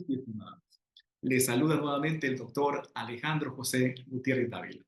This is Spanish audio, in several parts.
y estimados. Les saluda nuevamente el doctor Alejandro José Gutiérrez Dávila.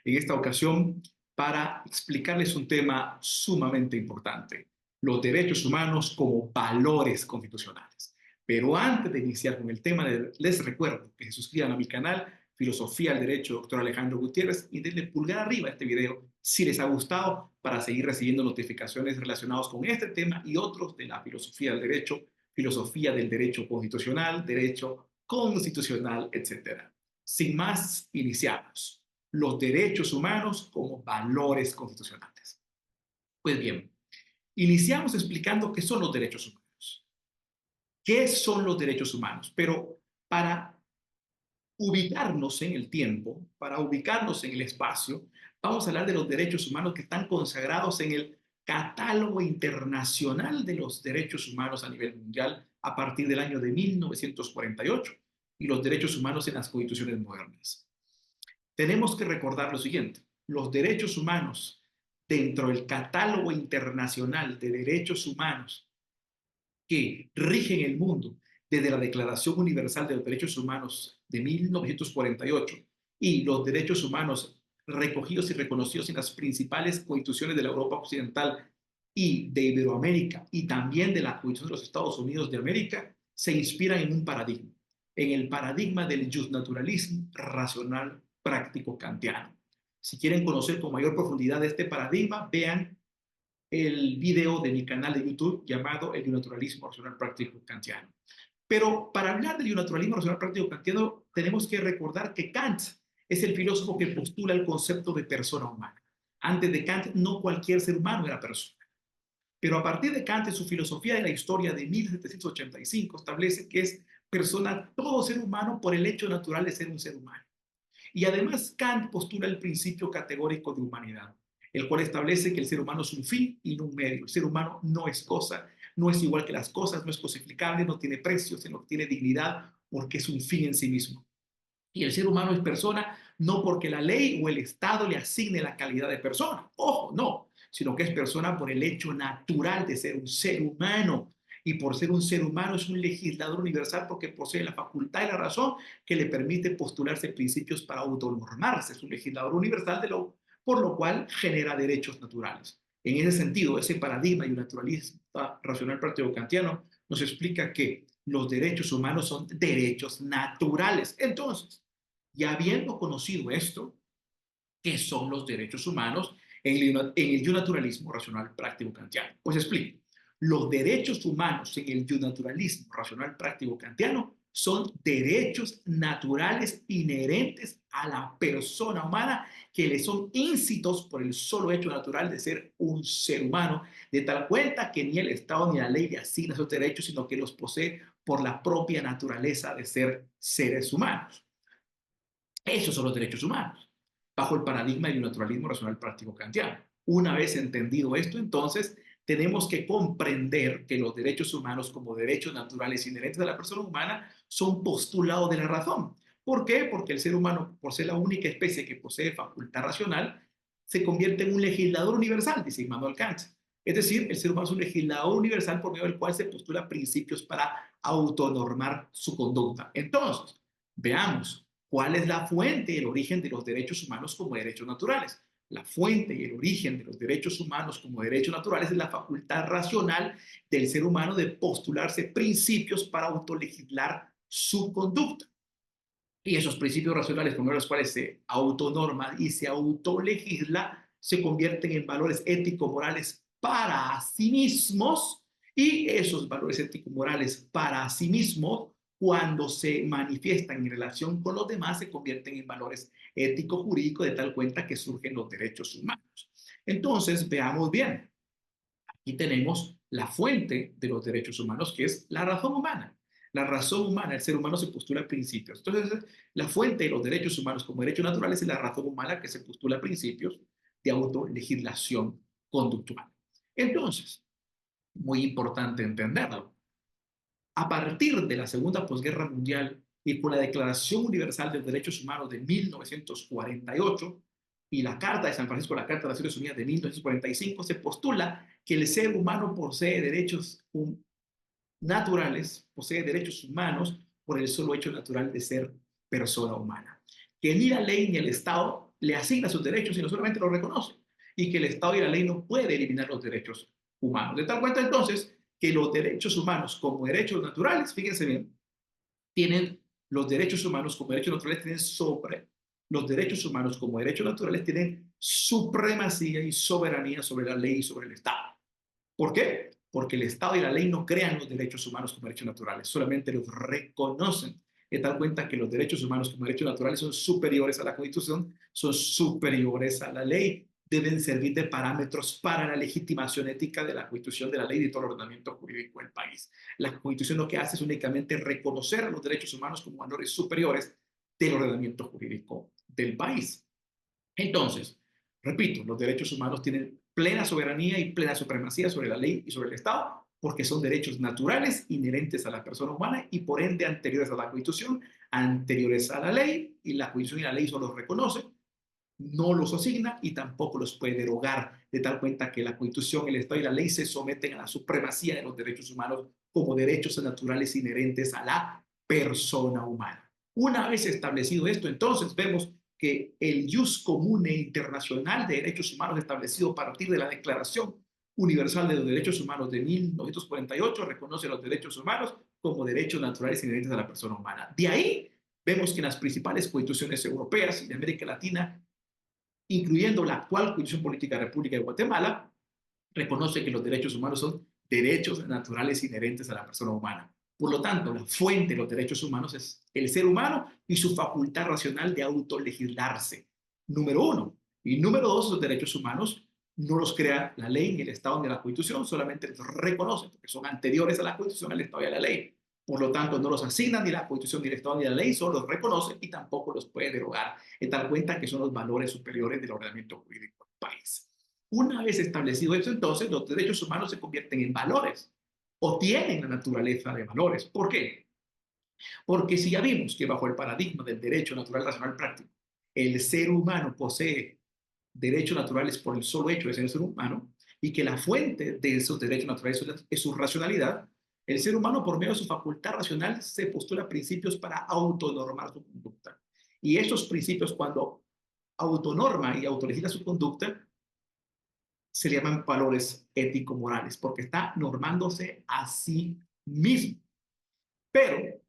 En esta ocasión, para explicarles un tema sumamente importante, los derechos humanos como valores constitucionales. Pero antes de iniciar con el tema, les recuerdo que se suscriban a mi canal Filosofía del Derecho, doctor Alejandro Gutiérrez, y denle pulgar arriba a este video si les ha gustado para seguir recibiendo notificaciones relacionadas con este tema y otros de la filosofía del derecho, filosofía del derecho constitucional, derecho constitucional, etc. Sin más, iniciamos. Los derechos humanos como valores constitucionales. Pues bien, iniciamos explicando qué son los derechos humanos. ¿Qué son los derechos humanos? Pero para ubicarnos en el tiempo, para ubicarnos en el espacio, vamos a hablar de los derechos humanos que están consagrados en el Catálogo Internacional de los Derechos Humanos a nivel mundial a partir del año de 1948 y los derechos humanos en las constituciones modernas. Tenemos que recordar lo siguiente: los derechos humanos dentro del Catálogo Internacional de Derechos Humanos que rigen el mundo desde la Declaración Universal de los Derechos Humanos de 1948 y los derechos humanos recogidos y reconocidos en las principales constituciones de la Europa Occidental y de Iberoamérica y también de la Constitución de los Estados Unidos de América, se inspiran en un paradigma, en el paradigma del justnaturalismo racional práctico kantiano. Si quieren conocer con mayor profundidad este paradigma, vean el video de mi canal de YouTube llamado El naturalismo racional práctico kantiano. Pero para hablar del naturalismo racional práctico kantiano, tenemos que recordar que Kant es el filósofo que postula el concepto de persona humana. Antes de Kant, no cualquier ser humano era persona. Pero a partir de Kant, en su filosofía de la historia de 1785, establece que es persona todo ser humano por el hecho natural de ser un ser humano. Y además Kant postula el principio categórico de humanidad, el cual establece que el ser humano es un fin y no un medio. El ser humano no es cosa, no es igual que las cosas, no es cosificable, no tiene precio, sino que tiene dignidad porque es un fin en sí mismo. Y el ser humano es persona no porque la ley o el Estado le asigne la calidad de persona. Ojo, no, sino que es persona por el hecho natural de ser un ser humano. Y por ser un ser humano es un legislador universal porque posee la facultad y la razón que le permite postularse principios para autonormarse. Es un legislador universal por lo cual genera derechos naturales. En ese sentido, ese paradigma y un naturalismo racional práctico kantiano nos explica que los derechos humanos son derechos naturales. Entonces, ya habiendo conocido esto, ¿qué son los derechos humanos en el naturalismo racional práctico kantiano? Pues explico. Los derechos humanos en el naturalismo racional práctico kantiano son derechos naturales inherentes a la persona humana que le son íncitos por el solo hecho natural de ser un ser humano, de tal cuenta que ni el Estado ni la ley le asignan esos derechos, sino que los posee por la propia naturaleza de ser seres humanos. Esos son los derechos humanos, bajo el paradigma del naturalismo racional práctico kantiano. Una vez entendido esto, entonces, tenemos que comprender que los derechos humanos como derechos naturales inherentes a la persona humana son postulados de la razón. ¿Por qué? Porque el ser humano, por ser la única especie que posee facultad racional, se convierte en un legislador universal, dice Immanuel Kant. Es decir, el ser humano es un legislador universal por medio del cual se postula principios para autonormar su conducta. Entonces, veamos cuál es la fuente y el origen de los derechos humanos como derechos naturales. La fuente y el origen de los derechos humanos como derechos naturales es la facultad racional del ser humano de postularse principios para autolegislar su conducta. Y esos principios racionales, por medio de los cuales se autonorma y se autolegisla, se convierten en valores ético-morales para sí mismos, y esos valores ético-morales para sí mismos, cuando se manifiestan en relación con los demás, se convierten en valores ético-jurídicos de tal cuenta que surgen los derechos humanos. Entonces, veamos bien. Aquí tenemos la fuente de los derechos humanos, que es la razón humana. La razón humana, el ser humano se postula principios. Entonces, la fuente de los derechos humanos como derechos naturales es la razón humana que se postula principios de autolegislación conductual. Entonces, muy importante entenderlo. A partir de la Segunda Posguerra Mundial y con la Declaración Universal de los Derechos Humanos de 1948 y la Carta de San Francisco, la Carta de las Naciones Unidas de 1945, se postula que el ser humano posee derechos naturales, posee derechos humanos por el solo hecho natural de ser persona humana. Que ni la ley ni el Estado le asigna sus derechos, sino solamente los reconoce. Y que el Estado y la ley no pueden eliminar los derechos humanos. De tal cuenta entonces que los derechos humanos como derechos naturales, fíjense bien, tienen los derechos humanos como derechos naturales tienen sobre los derechos humanos como derechos naturales tienen supremacía y soberanía sobre la ley y sobre el Estado. ¿Por qué? Porque el Estado y la ley no crean los derechos humanos como derechos naturales, solamente los reconocen. De tal cuenta que los derechos humanos como derechos naturales son superiores a la Constitución, son superiores a la ley, deben servir de parámetros para la legitimación ética de la Constitución, de la ley y de todo el ordenamiento jurídico del país. La Constitución lo que hace es únicamente reconocer a los derechos humanos como valores superiores del ordenamiento jurídico del país. Entonces, repito, los derechos humanos tienen plena soberanía y plena supremacía sobre la ley y sobre el Estado, porque son derechos naturales inherentes a la persona humana y por ende anteriores a la Constitución, anteriores a la ley, y la Constitución y la ley solo los reconocen, no los asigna y tampoco los puede derogar, de tal cuenta que la Constitución, el Estado y la ley se someten a la supremacía de los derechos humanos como derechos naturales inherentes a la persona humana. Una vez establecido esto, entonces vemos que el jus comune internacional de derechos humanos establecido a partir de la Declaración Universal de los Derechos Humanos de 1948 reconoce los derechos humanos como derechos naturales inherentes a la persona humana. De ahí vemos que en las principales constituciones europeas y de América Latina, incluyendo la actual Constitución Política de la República de Guatemala, reconoce que los derechos humanos son derechos naturales inherentes a la persona humana. Por lo tanto, la fuente de los derechos humanos es el ser humano y su facultad racional de autolegislarse. Número uno. Y número dos, los derechos humanos no los crea la ley, ni el Estado, ni la Constitución, solamente los reconocen, porque son anteriores a la Constitución, al Estado y a la ley. Por lo tanto, no los asignan ni la Constitución, ni el Estado, ni la ley, solo los reconoce y tampoco los puede derogar, en tal cuenta que son los valores superiores del ordenamiento jurídico del país. Una vez establecido eso, entonces los derechos humanos se convierten en valores o tienen la naturaleza de valores. ¿Por qué? Porque si ya vimos que bajo el paradigma del derecho natural racional práctico, el ser humano posee derechos naturales por el solo hecho de ser ser humano y que la fuente de esos derechos naturales es su racionalidad, el ser humano por medio de su facultad racional se postula principios para autonormar su conducta. Y esos principios cuando autonorma y autolegisla su conducta, se le llaman valores ético-morales, porque está normándose a sí mismo. Pero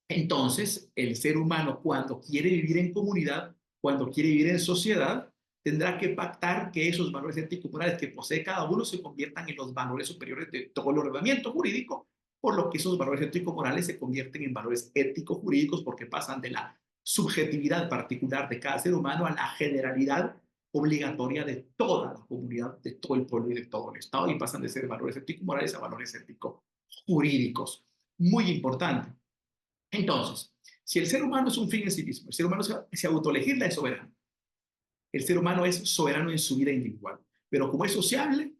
entonces el ser humano cuando quiere vivir en comunidad, cuando quiere vivir en sociedad, tendrá que pactar que esos valores ético-morales que posee cada uno se conviertan en los valores superiores de todo el ordenamiento jurídico, por lo que esos valores ético-morales se convierten en valores ético-jurídicos porque pasan de la subjetividad particular de cada ser humano a la generalidad obligatoria de toda la comunidad, de todo el pueblo y de todo el Estado, y pasan de ser valores ético-morales a valores ético-jurídicos. Muy importante. Entonces, si el ser humano es un fin en sí mismo, el ser humano se autolegisla, es soberano. El ser humano es soberano en su vida individual, pero como es sociable,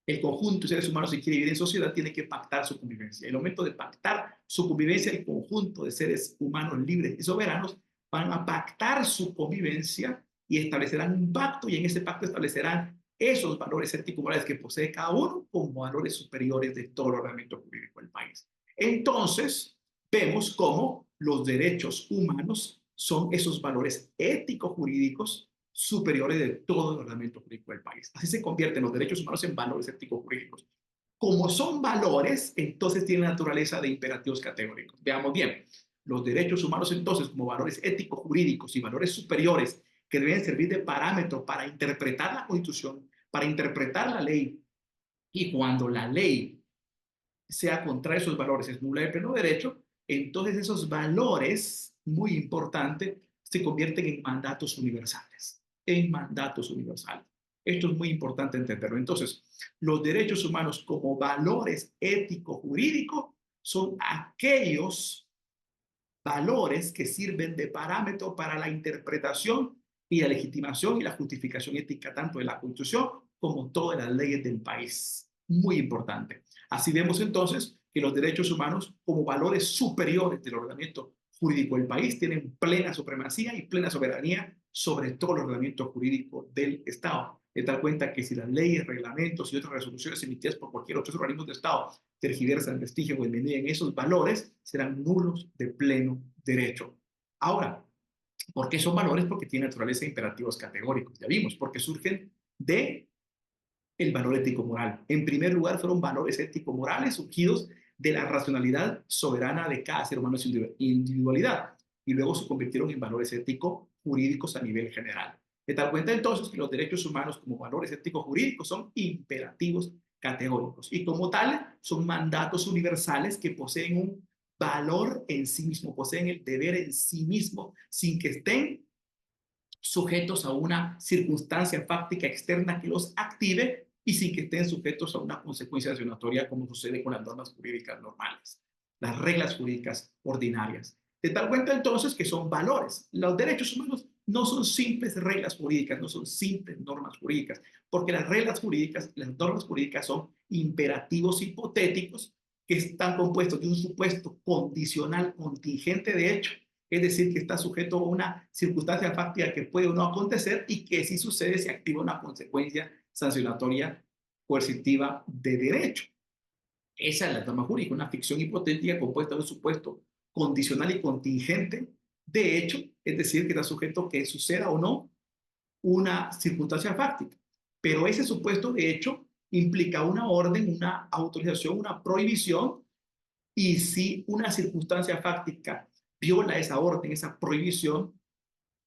el conjunto de seres humanos, si quiere vivir en sociedad, tiene que pactar su convivencia. El momento de pactar su convivencia, el conjunto de seres humanos libres y soberanos van a pactar su convivencia y establecerán un pacto, y en ese pacto establecerán esos valores ético-morales que posee cada uno como valores superiores de todo el ordenamiento jurídico del país. Entonces, vemos cómo los derechos humanos son esos valores ético-jurídicos superiores de todo el ordenamiento jurídico del país. Así se convierten los derechos humanos en valores ético-jurídicos. Como son valores, entonces tienen naturaleza de imperativos categóricos. Veamos bien, los derechos humanos entonces como valores ético-jurídicos y valores superiores que deben servir de parámetro para interpretar la Constitución, para interpretar la ley, y cuando la ley sea contra esos valores, es nula de pleno derecho, entonces esos valores, muy importante, se convierten en mandatos universales, en mandatos universales. Esto es muy importante entenderlo. Entonces, los derechos humanos como valores ético-jurídicos son aquellos valores que sirven de parámetro para la interpretación y la legitimación y la justificación ética tanto de la Constitución como todas las leyes del país. Muy importante. Así vemos entonces que los derechos humanos como valores superiores del ordenamiento jurídico del país tienen plena supremacía y plena soberanía sobre todo el ordenamiento jurídico del Estado. de tal cuenta que si las leyes, reglamentos y otras resoluciones emitidas por cualquier otro organismo de Estado tergiversan, vestigian o envenenan esos valores, serán nulos de pleno derecho. Ahora, ¿por qué son valores? Porque tienen naturaleza de imperativos categóricos, ya vimos, porque surgen de el valor ético-moral. En primer lugar, fueron valores ético-morales surgidos de la racionalidad soberana de cada ser humano en su individualidad, y luego se convirtieron en valores ético-jurídicos a nivel general. De tal cuenta entonces que los derechos humanos como valores ético-jurídicos son imperativos categóricos y como tal son mandatos universales que poseen un valor en sí mismo, poseen el deber en sí mismo, sin que estén sujetos a una circunstancia fáctica externa que los active y sin que estén sujetos a una consecuencia sancionatoria como sucede con las normas jurídicas normales, las reglas jurídicas ordinarias. De tal cuenta entonces que son valores. Los derechos humanos no son simples reglas jurídicas, no son simples normas jurídicas, porque las reglas jurídicas, las normas jurídicas son imperativos hipotéticos que están compuestos de un supuesto condicional contingente de hecho, es decir, que está sujeto a una circunstancia fáctica que puede o no acontecer y que si sucede se activa una consecuencia sancionatoria coercitiva de derecho. Esa es la norma jurídica, una ficción hipotética compuesta de un supuesto condicional y contingente de hecho, es decir, que está sujeto a que suceda o no una circunstancia fáctica. Pero ese supuesto de hecho implica una orden, una autorización, una prohibición, y si una circunstancia fáctica viola esa orden, esa prohibición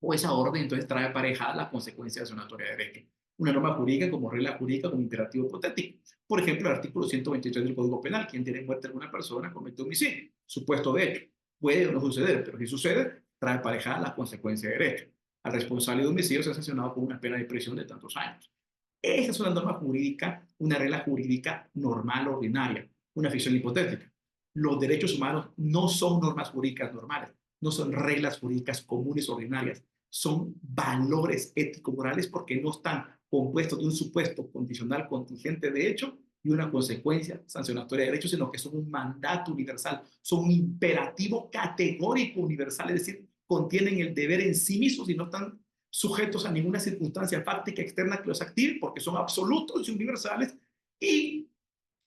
o esa orden, entonces trae aparejada la consecuencia sancionatoria de derecho. Una norma jurídica como regla jurídica, como imperativo hipotético. Por ejemplo, el artículo 123 del Código Penal, quien tiene muerte a alguna persona comete homicidio. Supuesto de hecho. Puede o no suceder, pero si sucede, trae aparejada la consecuencia de derecho. Al responsable de homicidio se ha sancionado con una pena de prisión de tantos años. Esa es una norma jurídica, una regla jurídica normal, ordinaria, una ficción hipotética. Los derechos humanos no son normas jurídicas normales, no son reglas jurídicas comunes ordinarias, son valores ético-morales porque no están compuestos de un supuesto condicional contingente de hecho y una consecuencia sancionatoria de derecho, sino que son un mandato universal, son un imperativo categórico universal, es decir, contienen el deber en sí mismos y no están sujetos a ninguna circunstancia fáctica externa que los active porque son absolutos y universales y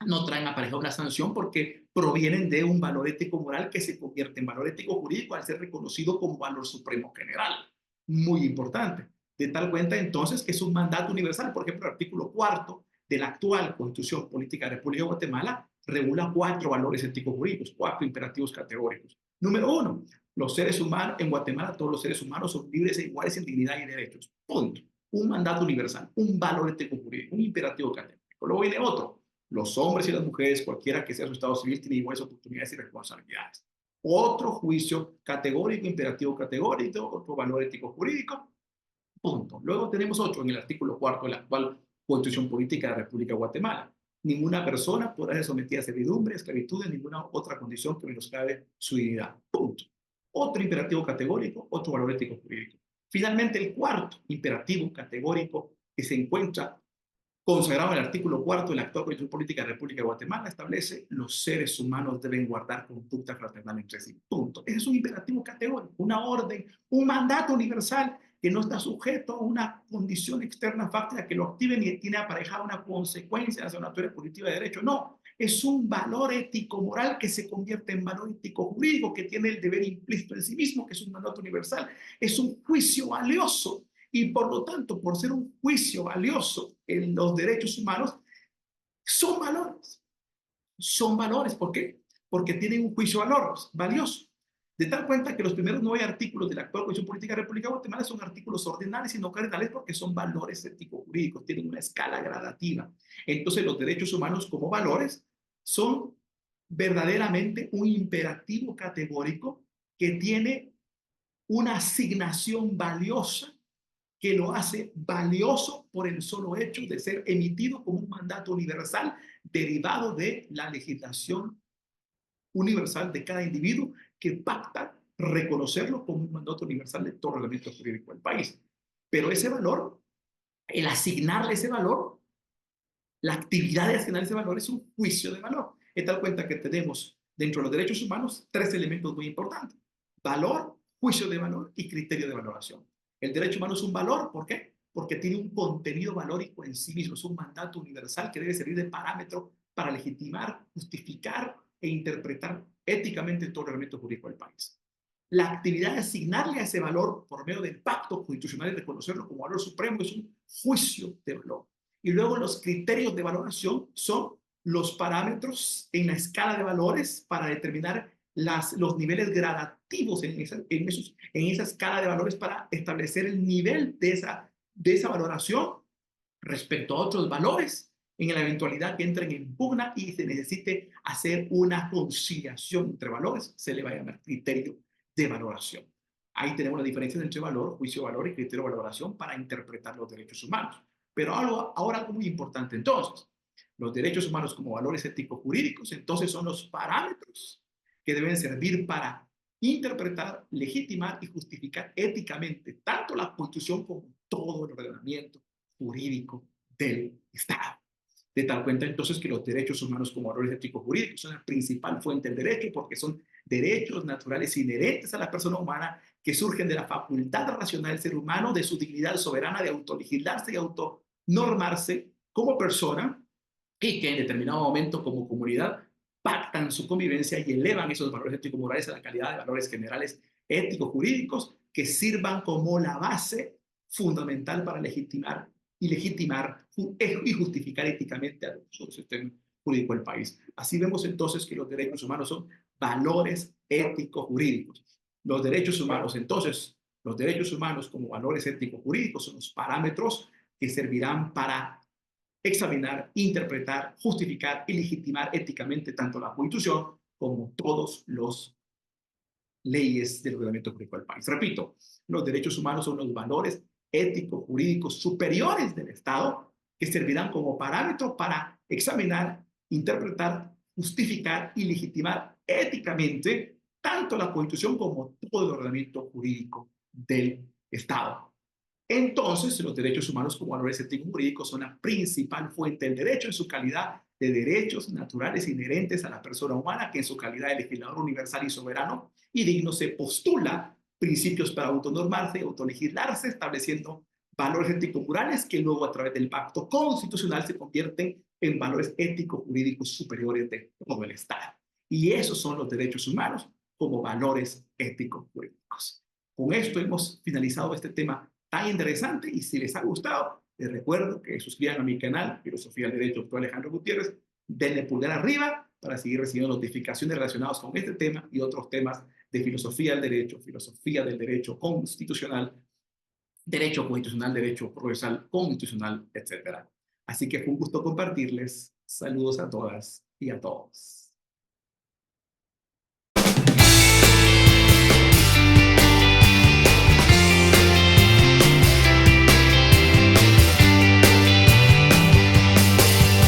no traen aparejada una sanción porque provienen de un valor ético-moral que se convierte en valor ético-jurídico al ser reconocido como valor supremo general. Muy importante. De tal cuenta entonces que es un mandato universal. Por ejemplo, el artículo 4 de la actual Constitución Política de la República de Guatemala regula 4 valores ético-jurídicos, 4 imperativos categóricos. Número 1, los seres humanos, en Guatemala todos los seres humanos son libres e iguales en dignidad y derechos. Punto. Un mandato universal, un valor ético-jurídico, un imperativo categórico. Luego viene otro. Los hombres y las mujeres, cualquiera que sea su estado civil, tienen iguales oportunidades y responsabilidades. Otro juicio categórico, imperativo categórico, otro valor ético jurídico, punto. Luego tenemos otro en el artículo 4 de la actual Constitución Política de la República de Guatemala. Ninguna persona podrá ser sometida a servidumbre, esclavitud, en ninguna otra condición que menoscabe su dignidad. Punto. Otro imperativo categórico, otro valor ético jurídico. Finalmente, el cuarto imperativo categórico que se encuentra consagrado en el artículo 4 de la actual Constitución Política de la República de Guatemala, establece los seres humanos deben guardar conducta fraternal entre sí. Punto. Ese es un imperativo categórico, una orden, un mandato universal que no está sujeto a una condición externa fáctica que lo active ni tiene aparejada una consecuencia sancionatoria positiva de derecho. No, es un valor ético-moral que se convierte en valor ético-jurídico que tiene el deber implícito en sí mismo, que es un mandato universal. Es un juicio valioso y por lo tanto, por ser un juicio valioso en los derechos humanos, son valores. Son valores. ¿Por qué? Porque tienen un juicio valioso. De tal cuenta que los primeros 9 artículos de la actual Constitución Política de la República de Guatemala son artículos ordinales y no cardinales porque son valores ético-jurídicos, tienen una escala gradativa. Entonces, los derechos humanos como valores son verdaderamente un imperativo categórico que tiene una asignación valiosa que lo hace valioso por el solo hecho de ser emitido como un mandato universal derivado de la legislación universal de cada individuo que pacta reconocerlo como un mandato universal de todo reglamento jurídico del país. Pero ese valor, el asignarle ese valor, la actividad de asignar ese valor es un juicio de valor. En tal cuenta que tenemos dentro de los derechos humanos 3 elementos muy importantes: valor, juicio de valor y criterio de valoración. El derecho humano es un valor, ¿por qué? porque tiene un contenido valórico en sí mismo. Es un mandato universal que debe servir de parámetro para legitimar, justificar e interpretar éticamente todo el ordenamiento jurídico del país. La actividad de asignarle a ese valor por medio del pacto constitucional y reconocerlo como valor supremo es un juicio de valor. Y luego los criterios de valoración son los parámetros en la escala de valores para determinar los niveles gradativos en esa escala de valores para establecer el nivel de esa valoración respecto a otros valores en la eventualidad que entren en pugna y se necesite hacer una conciliación entre valores, se le va a llamar criterio de valoración. Ahí tenemos la diferencia entre valor, juicio de valor y criterio de valoración para interpretar los derechos humanos. Pero ahora algo muy importante entonces, los derechos humanos como valores éticos jurídicos, entonces son los parámetros que deben servir para interpretar, legitimar y justificar éticamente tanto la Constitución como todo el ordenamiento jurídico del Estado. De tal cuenta entonces que los derechos humanos como valores éticos jurídicos son la principal fuente del derecho porque son derechos naturales inherentes a la persona humana que surgen de la facultad racional del ser humano, de su dignidad soberana de autolegislarse y autonormarse como persona y que en determinado momento como comunidad pactan su convivencia y elevan esos valores ético-morales a la calidad de valores generales ético-jurídicos que sirvan como la base fundamental para legitimar y justificar éticamente a su sistema jurídico del país. Así vemos entonces que los derechos humanos son valores éticos jurídicos. Los derechos humanos, entonces, los derechos humanos como valores éticos jurídicos son los parámetros que servirán para examinar, interpretar, justificar y legitimar éticamente tanto la Constitución como todos los leyes del ordenamiento jurídico del país. Repito, los derechos humanos son los valores éticos, jurídicos superiores del Estado que servirán como parámetro para examinar, interpretar, justificar y legitimar éticamente tanto la Constitución como todo el ordenamiento jurídico del Estado. Entonces, los derechos humanos como valores éticos jurídicos son la principal fuente del derecho en su calidad de derechos naturales inherentes a la persona humana, que en su calidad de legislador universal y soberano y digno se postula principios para autonormarse y autolegislarse, estableciendo valores ético-morales que luego a través del pacto constitucional se convierten en valores ético-jurídicos superiores de todo el Estado. Y esos son los derechos humanos como valores ético-jurídicos. Con esto hemos finalizado este tema tan interesante y si les ha gustado, les recuerdo que suscriban a mi canal Filosofía del Derecho, Dr. Alejandro Gutiérrez, denle pulgar arriba para seguir recibiendo notificaciones relacionadas con este tema y otros temas de filosofía del derecho constitucional, derecho constitucional, derecho procesal constitucional, etc. Así que fue un gusto compartirles. Saludos a todas y a todos.